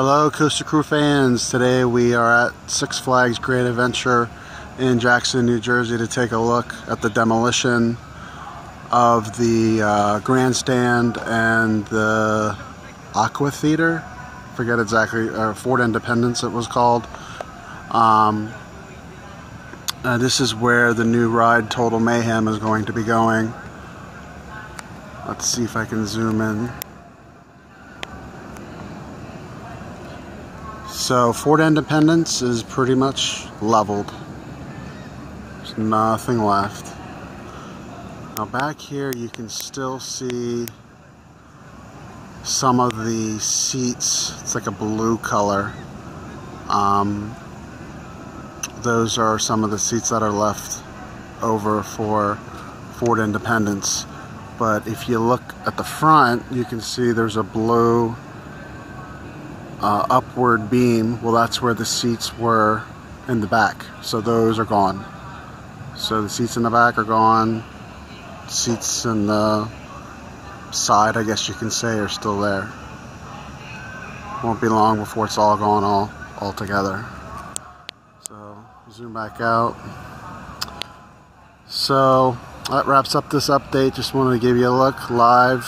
Hello Coaster Crew fans, today we are at Six Flags Great Adventure in Jackson, New Jersey to take a look at the demolition of the grandstand and the Aqua Theater. Forget exactly, Fort Independence it was called. This is where the new ride Total Mayhem is going to be going. Let's see if I can zoom in. So Fort Independence is pretty much leveled. There's nothing left. Now back here you can still see some of the seats. It's like a blue color. Those are some of the seats that are left over for Fort Independence. But if you look at the front, you can see there's a blue upward beam. Well, that's where the seats were in the back, so those are gone. So the seats in the back are gone. Seats in the side, I guess you can say, are still there. Won't be long before it's all gone all together. So zoom back out. So that wraps up this update. Just wanted to give you a look live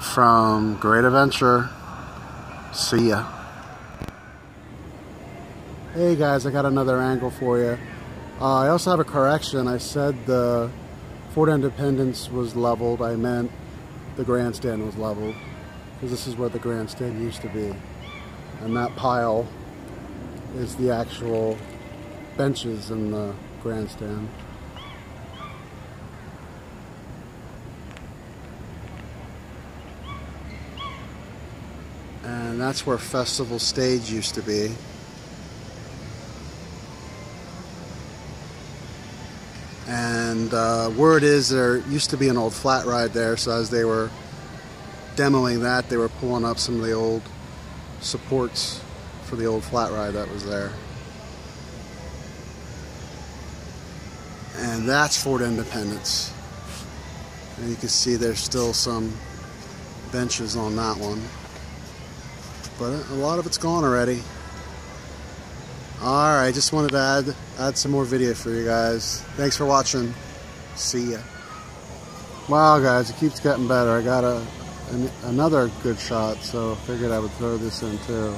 from Great Adventure. See ya. Hey guys, I got another angle for you. I also have a correction. I said the Fort Independence was leveled. I meant the grandstand was leveled, because this is where the grandstand used to be. And that pile is the actual benches in the grandstand. And that's where Festival Stage used to be. And word is there used to be an old flat ride there, so as they were demoing that, they were pulling up some of the old supports for the old flat ride that was there. And that's Fort Independence. And you can see there's still some benches on that one. But a lot of it's gone already. Alright, just wanted to add some more video for you guys. Thanks for watching. See ya. Wow guys, it keeps getting better. I got another good shot, so I figured I would throw this in too.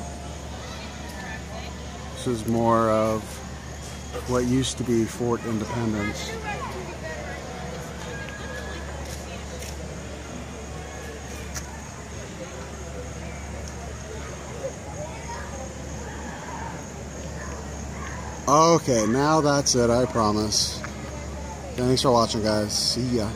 This is more of what used to be Fort Independence. Okay, now that's it, I promise. Thanks for watching, guys. See ya.